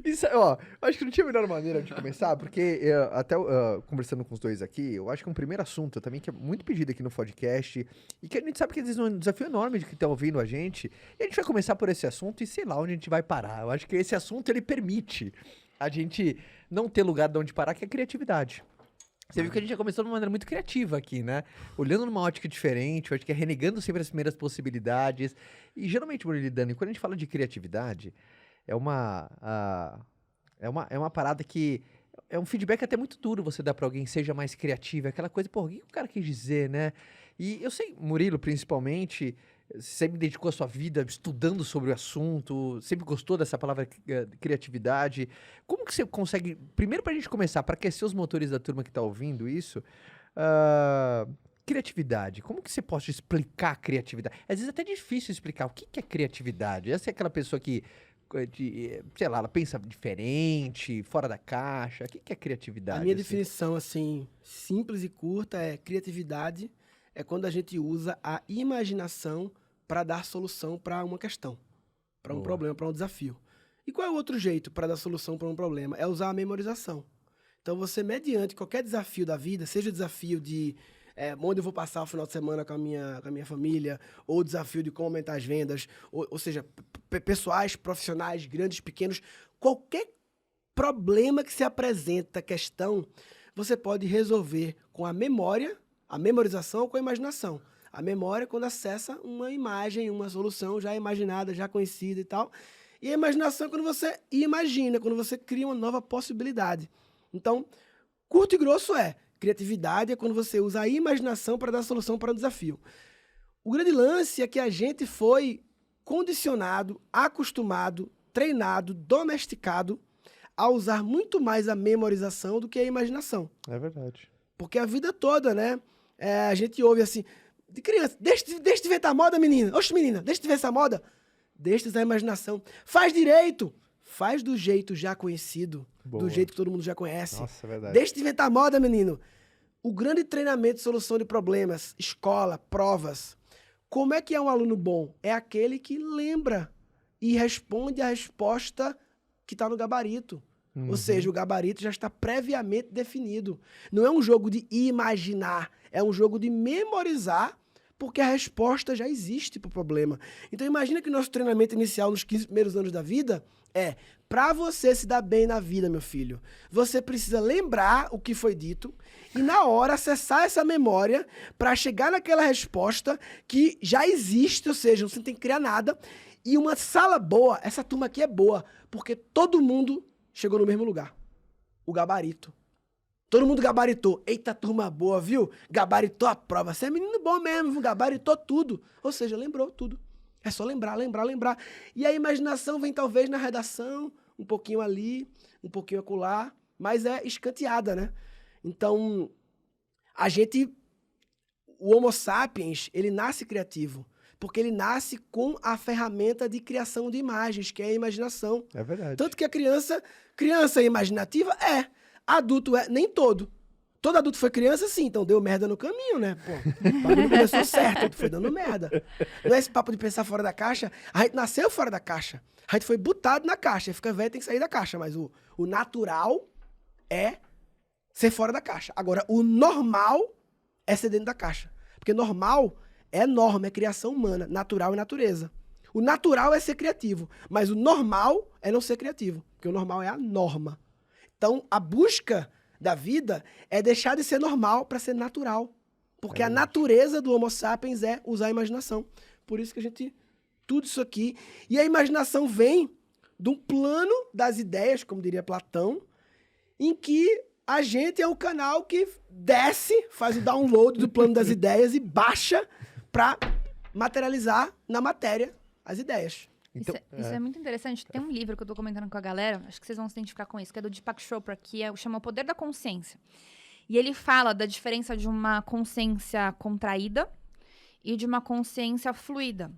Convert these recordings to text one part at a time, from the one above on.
Isso, ó, acho que não tinha a melhor maneira de começar, porque até conversando com os dois aqui, eu acho que um primeiro assunto também que é muito pedido aqui no podcast, e que a gente sabe que às vezes é um desafio enorme de quem tá ouvindo a gente, e a gente vai começar por esse assunto e sei lá onde a gente vai parar. Eu acho que esse assunto, ele permite a gente não ter lugar de onde parar, que é a criatividade. Você viu que a gente já começou de uma maneira muito criativa aqui, né? Olhando numa ótica diferente, eu acho que é renegando sempre as primeiras possibilidades. E geralmente, Murilo e Dani, quando a gente fala de criatividade, é uma parada que é um feedback até muito duro você dar pra alguém, seja mais criativo, aquela coisa, pô, o que o cara quis dizer, né? E eu sei, Murilo, principalmente, sempre dedicou a sua vida estudando sobre o assunto, sempre gostou dessa palavra criatividade. Como que você consegue, primeiro pra gente começar, pra aquecer os motores da turma que tá ouvindo isso, ah, criatividade, como que você pode explicar a criatividade? Às vezes é até difícil explicar o que é criatividade. Essa é aquela pessoa que sei lá, ela pensa diferente, fora da caixa. O que é criatividade? A minha assim? definição, assim, simples e curta é criatividade é quando a gente usa a imaginação para dar solução para uma questão, para um Boa. problema, para um desafio. E qual é o outro jeito para dar solução para um problema? É usar a memorização. Então, você, mediante qualquer desafio da vida, seja o desafio de onde eu vou passar o final de semana com a minha família, ou o desafio de como aumentar as vendas, ou seja, pessoais, profissionais, grandes, pequenos, qualquer problema que se apresenta, questão, você pode resolver com a memória, a memorização ou com a imaginação. A memória é quando acessa uma imagem, uma solução já imaginada, já conhecida e tal. E a imaginação é quando você imagina, quando você cria uma nova possibilidade. Então, curto e grosso criatividade é quando você usa a imaginação para dar solução para um desafio. O grande lance é que a gente foi condicionado, acostumado, treinado, domesticado a usar muito mais a memorização do que a imaginação. É verdade. Porque a vida toda, né? A gente ouve assim, de criança, deixa de inventar moda, menina. Oxe, menina, deixa de ver essa moda. Deixa de usar a imaginação. Faz direito. Faz do jeito já conhecido. Boa. Do jeito que todo mundo já conhece. Nossa, é verdade. Deixa de inventar moda, menino. O grande treinamento de solução de problemas, escola, provas. Como é que é um aluno bom? É aquele que lembra e responde a resposta que está no gabarito. Ou seja, o gabarito já está previamente definido. Não é um jogo de imaginar, é um jogo de memorizar, porque a resposta já existe para o problema. Então imagina que o nosso treinamento inicial nos 15 primeiros anos da vida para você se dar bem na vida, meu filho, você precisa lembrar o que foi dito e na hora acessar essa memória para chegar naquela resposta que já existe, ou seja, você não tem que criar nada. E uma sala boa, essa turma aqui é boa, porque todo mundo chegou no mesmo lugar. O gabarito. Todo mundo gabaritou. Eita, turma boa, viu? Gabaritou a prova. Você é menino bom mesmo, viu? Gabaritou tudo. Ou seja, lembrou tudo. É só lembrar. E a imaginação vem talvez na redação, um pouquinho ali, um pouquinho acolá, mas é escanteada, né? Então, o Homo sapiens, ele nasce criativo. Porque ele nasce com a ferramenta de criação de imagens, que é a imaginação. É verdade. Tanto que a criança é imaginativa? Adulto nem todo. Todo adulto foi criança, sim, então deu merda no caminho, né? Pô, o bagulho começou certo, foi dando merda. Não é esse papo de pensar fora da caixa. A gente nasceu fora da caixa. A gente foi botado na caixa. Fica velho, tem que sair da caixa. Mas o natural é ser fora da caixa. Agora, o normal é ser dentro da caixa. Porque normal é norma, é criação humana. Natural é natureza. O natural é ser criativo. Mas o normal é não ser criativo. Porque o normal é a norma. Então, a busca da vida é deixar de ser normal para ser natural. Porque a natureza do Homo sapiens é usar a imaginação. Por isso que a gente... Tudo isso aqui... E a imaginação vem de um plano das ideias, como diria Platão, em que a gente é o canal que desce, faz o download do plano das ideias e baixa para materializar na matéria as ideias. Então, isso é muito interessante. Tem um livro que eu tô comentando com a galera, acho que vocês vão se identificar com isso, que é do Deepak Chopra, que chama O Poder da Consciência. E ele fala da diferença de uma consciência contraída e de uma consciência fluida.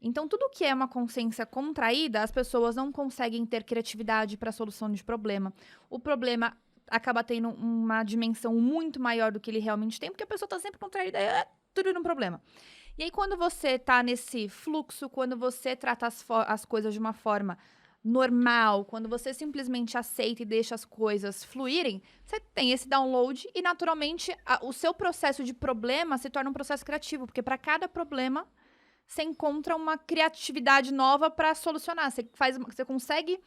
Então, tudo que é uma consciência contraída, as pessoas não conseguem ter criatividade para a solução de problema. O problema acaba tendo uma dimensão muito maior do que ele realmente tem, porque a pessoa está sempre contraída, é tudo um problema. E aí, quando você tá nesse fluxo, quando você trata as coisas de uma forma normal, quando você simplesmente aceita e deixa as coisas fluírem, você tem esse download e, naturalmente, o seu processo de problema se torna um processo criativo, porque para cada problema você encontra uma criatividade nova para solucionar. Você consegue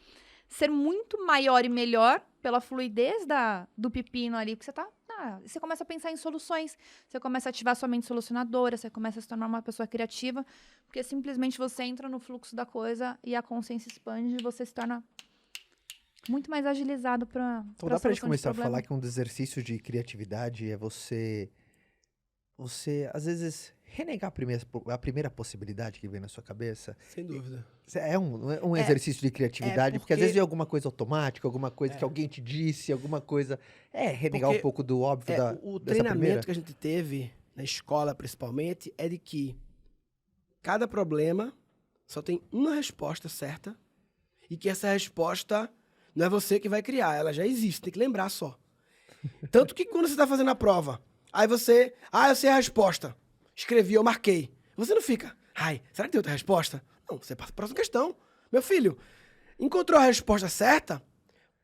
ser muito maior e melhor pela fluidez do pepino ali, porque você começa a pensar em soluções, você começa a ativar sua mente solucionadora, você começa a se tornar uma pessoa criativa, porque simplesmente você entra no fluxo da coisa e a consciência expande e você se torna muito mais agilizado para Então dá pra gente começar a falar que um dos exercícios de criatividade é você às vezes, renegar a primeira possibilidade que vem na sua cabeça. Sem dúvida. É um exercício de criatividade, porque às vezes vem alguma coisa automática, alguma coisa que alguém te disse, alguma coisa... renegar um pouco do óbvio o dessa primeira. treinamento que a gente teve, na escola principalmente, é de que cada problema só tem uma resposta certa e que essa resposta não é você que vai criar, ela já existe, tem que lembrar só. Tanto que quando você está fazendo a prova, aí você... eu sei a resposta. Escrevi, eu marquei. Você não fica... será que tem outra resposta? Não, você passa para a próxima questão. Meu filho, encontrou a resposta certa?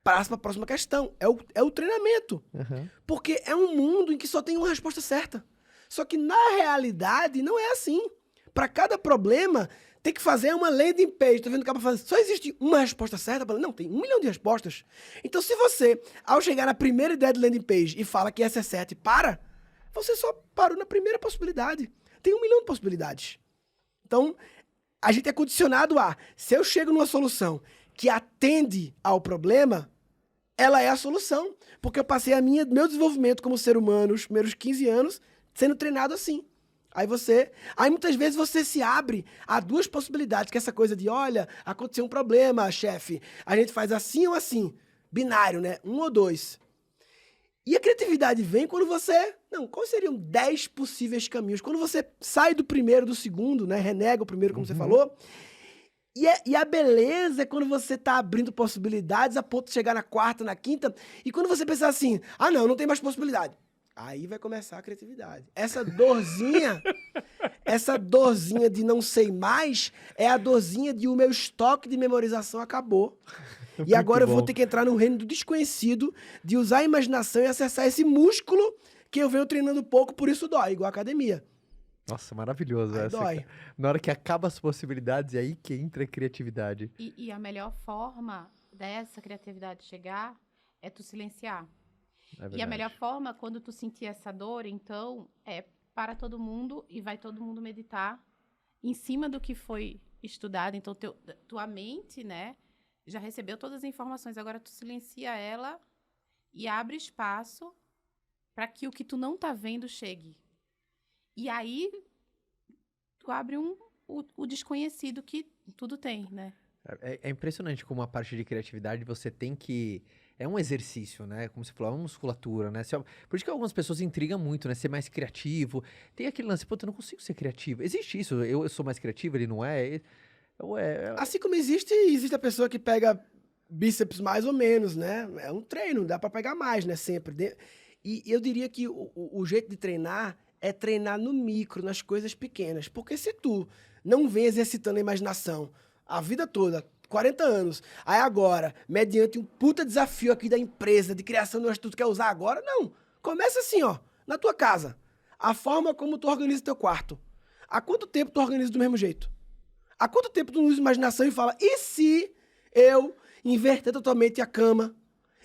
Passa para a próxima questão. É o treinamento. Uhum. Porque é um mundo em que só tem uma resposta certa. Só que na realidade não é assim. Para cada problema, tem que fazer uma landing page. Tô vendo o cara fazer. Só existe uma resposta certa? Não, tem 1 milhão de respostas. Então, se você, ao chegar na primeira ideia de landing page e fala que essa é certa e você só parou na primeira possibilidade. Tem 1 milhão de possibilidades. Então, a gente é condicionado se eu chego numa solução que atende ao problema, ela é a solução. Porque eu passei meu desenvolvimento como ser humano, os primeiros 15 anos, sendo treinado assim. Aí muitas vezes você se abre a 2 possibilidades, que é essa coisa de, olha, aconteceu um problema, chefe, a gente faz assim ou assim. Binário, né? 1 ou 2. E a criatividade vem quando você... quais seriam 10 possíveis caminhos? Quando você sai do primeiro, do segundo, né? Renega o primeiro, como você falou. E a beleza é quando você tá abrindo possibilidades a ponto de chegar na 4ª, na 5ª. E quando você pensar assim, não tem mais possibilidade. Aí vai começar a criatividade. Essa dorzinha de não sei mais, é a dorzinha de o meu estoque de memorização acabou. E agora eu vou ter que entrar no reino do desconhecido, de usar a imaginação e acessar esse músculo que eu venho treinando pouco, por isso dói, igual a academia. Nossa, maravilhoso essa. Dói. Na hora que acaba as possibilidades, é aí que entra a criatividade. E a melhor forma dessa criatividade chegar é tu silenciar. E a melhor forma, quando tu sentir essa dor, então, é para todo mundo e vai todo mundo meditar em cima do que foi estudado. Então, tua mente, né, já recebeu todas as informações. Agora, tu silencia ela e abre espaço para que o que tu não tá vendo chegue. E aí, tu abre o desconhecido que tudo tem, né? É impressionante como a parte de criatividade você tem que... É um exercício, né? Como você falou, é uma musculatura, né? Por isso que algumas pessoas intrigam muito, né? Ser mais criativo. Tem aquele lance, eu não consigo ser criativo. Existe isso, eu sou mais criativo, ele não é? Assim como existe a pessoa que pega bíceps mais ou menos, né? É um treino, dá pra pegar mais, né? Sempre. E eu diria que o jeito de treinar é treinar no micro, nas coisas pequenas. Porque se tu não vem exercitando a imaginação a vida toda, 40 anos, aí agora, mediante um puta desafio aqui da empresa, de criação do que tu quer usar agora, não. Começa assim, na tua casa. A forma como tu organiza teu quarto. Há quanto tempo tu organiza do mesmo jeito? Há quanto tempo tu usa imaginação e fala, e se eu inverter totalmente a cama?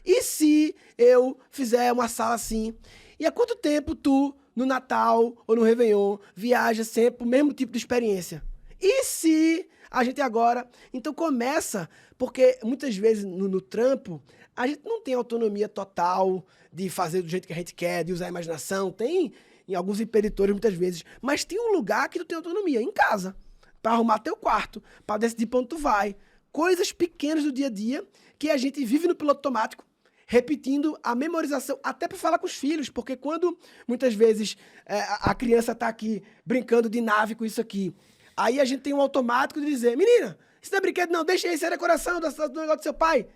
E se eu fizer uma sala assim? E há quanto tempo tu, no Natal ou no Réveillon, viaja sempre o mesmo tipo de experiência? E se a gente agora... Então começa, porque muitas vezes no trampo, a gente não tem autonomia total de fazer do jeito que a gente quer, de usar a imaginação. Tem em alguns imperitores muitas vezes, mas tem um lugar que tu tem autonomia, em casa, para arrumar teu quarto, para decidir para onde tu vai. Coisas pequenas do dia a dia que a gente vive no piloto automático, repetindo a memorização, até para falar com os filhos, porque quando muitas vezes a criança está aqui brincando de nave com isso aqui, aí a gente tem um automático de dizer, menina, isso não é brinquedo não, deixa aí, isso é decoração do negócio do seu pai.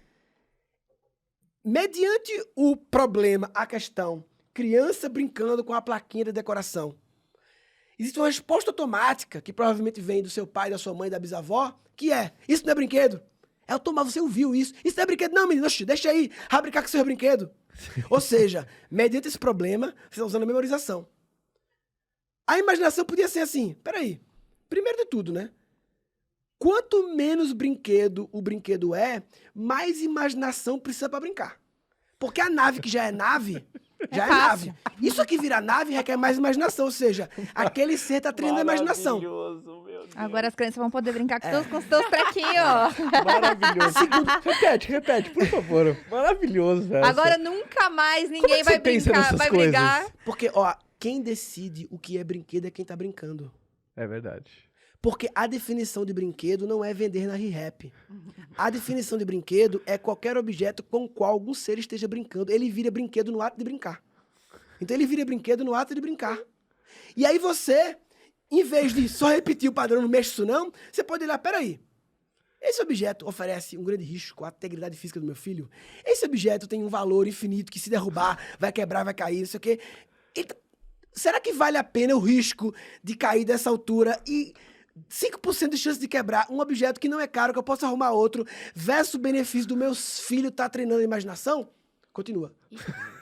Mediante o problema, a questão, criança brincando com a plaquinha de decoração, Existe uma resposta automática, que provavelmente vem do seu pai, da sua mãe, da bisavó, que é, isso não é brinquedo. É automático, você ouviu isso. Isso não é brinquedo, não, menino, oxi, deixa aí, vai brincar com seu brinquedo. Ou seja, mediante esse problema, você está usando a memorização. A imaginação podia ser assim, peraí, primeiro de tudo, né? Quanto menos brinquedo o brinquedo é, mais imaginação precisa para brincar. Porque a nave que já é nave, já é nave. Isso aqui virar nave requer mais imaginação, ou seja, aquele ser está treinando a imaginação. Maravilhoso, meu Deus. Agora as crianças vão poder brincar com os seus trequinhos. Maravilhoso. repete, por favor. Maravilhoso, velho. Agora nunca mais ninguém que vai você pensa brincar, nessas vai coisas? brigar. Porque, ó, quem decide o que é brinquedo é quem tá brincando. É verdade. Porque a definição de brinquedo não é vender na ReHap. A definição de brinquedo é qualquer objeto com o qual algum ser esteja brincando. Ele vira brinquedo no ato de brincar. Então ele vira brinquedo no ato de brincar. E aí você, em vez de só repetir o padrão, não mexe isso não, você pode olhar, peraí, esse objeto oferece um grande risco à integridade física do meu filho? Esse objeto tem um valor infinito que se derrubar, vai quebrar, vai cair, não sei o quê. Será que vale a pena o risco de cair dessa altura e 5% de chance de quebrar um objeto que não é caro, que eu posso arrumar outro, versus o benefício do meu filho estar treinando a imaginação? Continua.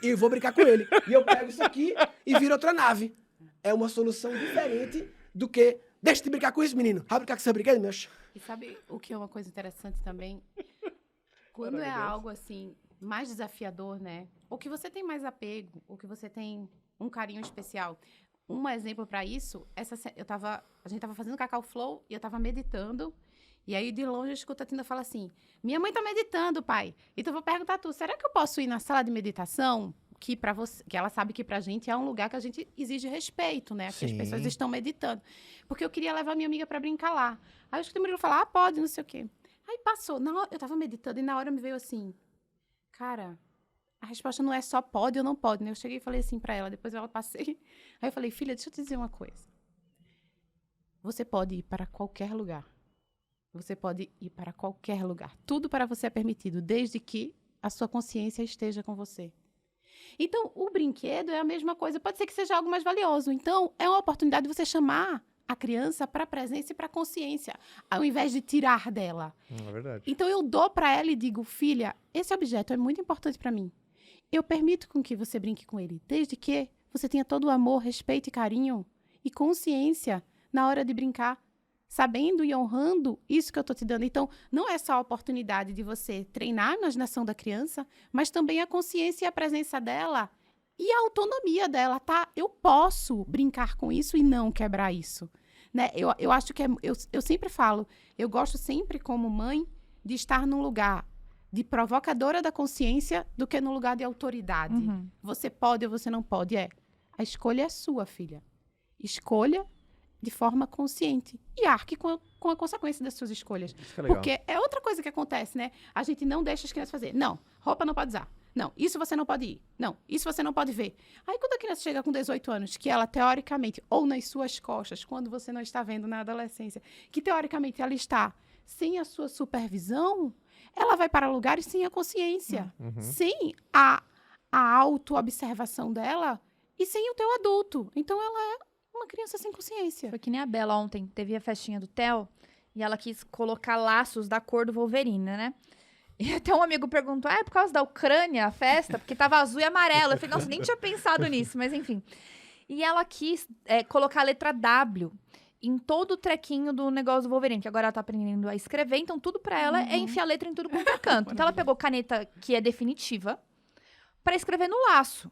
E eu vou brincar com ele. E eu pego isso aqui e viro outra nave. É uma solução diferente do que... Deixa de brincar com isso, menino. Vai brincar com seu brinquedo, meu. E sabe o que é uma coisa interessante também? Quando é algo assim, mais desafiador, né? Ou que você tem mais apego, ou que você tem um carinho especial. Um exemplo para isso, a gente tava fazendo Cacau Flow e eu tava meditando. E aí, de longe, eu escuto a Tina falar assim, minha mãe tá meditando, pai. Então, eu vou perguntar a tu, será que eu posso ir na sala de meditação? Que ela sabe que pra gente é um lugar que a gente exige respeito, né? Que as pessoas estão meditando. Porque eu queria levar minha amiga pra brincar lá. Aí eu escutei o Murilo falar, pode, não sei o quê. Aí passou. Eu tava meditando e na hora me veio assim, cara, a resposta não é só pode ou não pode, né? Eu cheguei e falei assim pra ela, depois ela passei. Aí eu falei, filha, deixa eu te dizer uma coisa. Você pode ir para qualquer lugar. Você pode ir para qualquer lugar. Tudo para você é permitido, desde que a sua consciência esteja com você. Então, o brinquedo é a mesma coisa. Pode ser que seja algo mais valioso. Então, é uma oportunidade de você chamar a criança para a presença e para a consciência, ao invés de tirar dela. É verdade. Então, eu dou para ela e digo, filha, esse objeto é muito importante para mim. Eu permito com que você brinque com ele, desde que você tenha todo o amor, respeito e carinho e consciência na hora de brincar, sabendo e honrando isso que eu estou te dando. Então, não é só a oportunidade de você treinar a imaginação da criança, mas também a consciência e a presença dela e a autonomia dela, tá? Eu posso brincar com isso e não quebrar isso, né? Eu acho que eu sempre falo, eu gosto sempre como mãe de estar num lugar de provocadora da consciência do que no lugar de autoridade. Uhum. Você pode ou você não pode. A escolha é sua, filha. Escolha de forma consciente. E arque com a consequência das suas escolhas. Isso que é legal. Porque é outra coisa que acontece, né? A gente não deixa as crianças fazer. Não, roupa não pode usar. Não, isso você não pode ir. Não, isso você não pode ver. Aí quando a criança chega com 18 anos, que ela teoricamente, ou nas suas costas, quando você não está vendo na adolescência, que teoricamente ela está sem a sua supervisão, ela vai para lugares sem a consciência, sem a autoobservação dela e sem o teu adulto. Então ela é uma criança sem consciência. Foi que nem a Bela ontem, teve a festinha do Theo e ela quis colocar laços da cor do Wolverine, né? E até um amigo perguntou, é por causa da Ucrânia a festa? Porque tava azul e amarelo. Eu falei, nossa, nem tinha pensado nisso, mas enfim. E ela quis colocar a letra W em todo o trequinho do negócio do Wolverine, que agora ela tá aprendendo a escrever, então tudo pra ela é enfiar a letra em tudo quanto é canto. Então ela pegou caneta que é definitiva pra escrever no laço.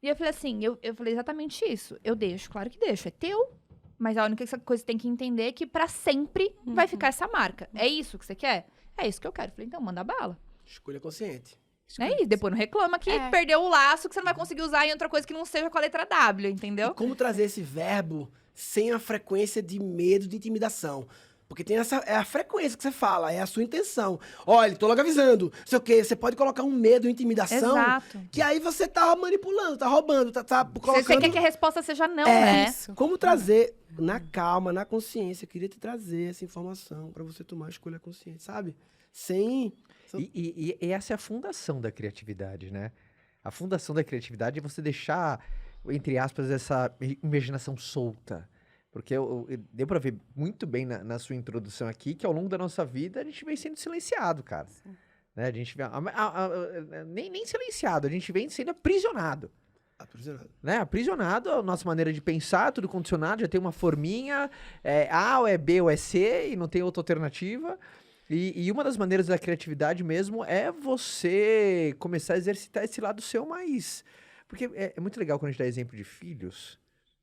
E eu falei assim, eu falei exatamente isso. Eu deixo, claro que deixo, é teu. Mas a única coisa que você tem que entender é que pra sempre vai ficar essa marca. É isso que você quer? É isso que eu quero. Eu falei, então manda bala. Escolha consciente. E depois não reclama que perdeu o laço, que você não vai conseguir usar em outra coisa que não seja com a letra W, entendeu? E como trazer esse verbo sem a frequência de medo, de intimidação? Porque tem é a frequência que você fala, é a sua intenção. Olha, tô logo avisando, sei o quê, você pode colocar um medo, intimidação, Exato. que aí você tá manipulando, tá roubando, tá colocando... Você quer que a resposta seja não, né? Isso. Como trazer na calma, na consciência, eu queria te trazer essa informação pra você tomar a escolha consciente, sabe? Sem... E essa é a fundação da criatividade, né? A fundação da criatividade é você deixar, entre aspas, essa imaginação solta. Porque deu pra ver muito bem na sua introdução aqui que ao longo da nossa vida a gente vem sendo silenciado, cara. Né? A gente nem silenciado, a gente vem sendo aprisionado. Aprisionado. Né? Aprisionado a nossa maneira de pensar, tudo condicionado, já tem uma forminha, é A ou é B ou é C e não tem outra alternativa. E uma das maneiras da criatividade mesmo é você começar a exercitar esse lado seu mais... Porque é muito legal quando a gente dá exemplo de filhos,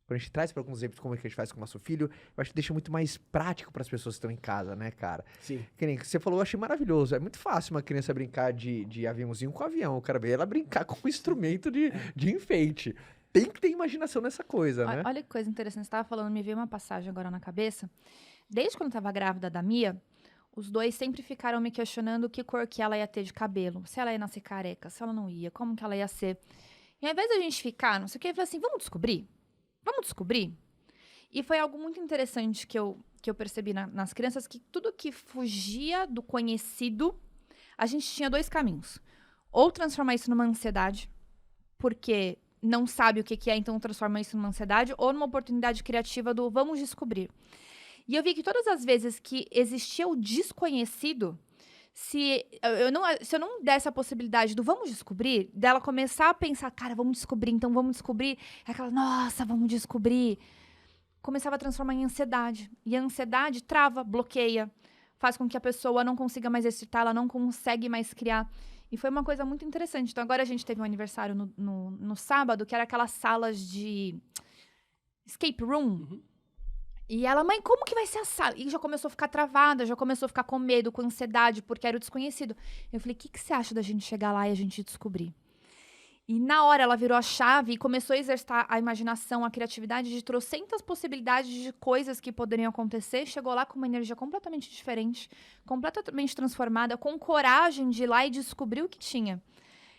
quando a gente traz para alguns exemplos como é que a gente faz com o nosso filho, eu acho que deixa muito mais prático para as pessoas que estão em casa, né, cara? Sim. Que nem você falou, eu achei maravilhoso. É muito fácil uma criança brincar de aviãozinho com avião. Eu quero ver ela brincar com um instrumento de enfeite. Tem que ter imaginação nessa coisa, né? Olha que coisa interessante. Você estava falando, me veio uma passagem agora na cabeça. Desde quando eu estava grávida da Mia, os dois sempre ficaram me questionando que cor que ela ia ter de cabelo. Se ela ia nascer careca, se ela não ia, como que ela ia ser. E ao invés da gente ficar, não sei o que, eu falei assim, vamos descobrir? Vamos descobrir? E foi algo muito interessante que eu percebi nas crianças, que tudo que fugia do conhecido, a gente tinha dois caminhos. Ou transformar isso numa ansiedade, porque não sabe o que é, então transforma isso numa ansiedade, ou numa oportunidade criativa do vamos descobrir. E eu vi que todas as vezes que existia o desconhecido, se eu não desse a possibilidade do vamos descobrir, dela começar a pensar, cara, vamos descobrir, então vamos descobrir, é aquela, nossa, vamos descobrir, começava a transformar em ansiedade. E a ansiedade trava, bloqueia, faz com que a pessoa não consiga mais exercitar, ela não consegue mais criar. E foi uma coisa muito interessante. Então, agora a gente teve um aniversário no sábado, que era aquelas salas de escape room. Uhum. E ela, mãe, como que vai ser a sala? E já começou a ficar travada, já começou a ficar com medo, com ansiedade, porque era o desconhecido. Eu falei, o que você acha da gente chegar lá e a gente descobrir? E na hora ela virou a chave e começou a exercitar a imaginação, a criatividade de trocentas possibilidades de coisas que poderiam acontecer. Chegou lá com uma energia completamente diferente, completamente transformada, com coragem de ir lá e descobrir o que tinha.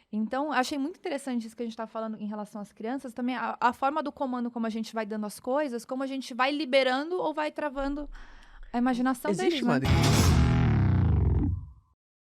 Então, achei muito interessante isso que a gente está falando em relação às crianças. Também a forma do comando, como a gente vai dando as coisas, como a gente vai liberando ou vai travando a imaginação deles. Existe uma... né?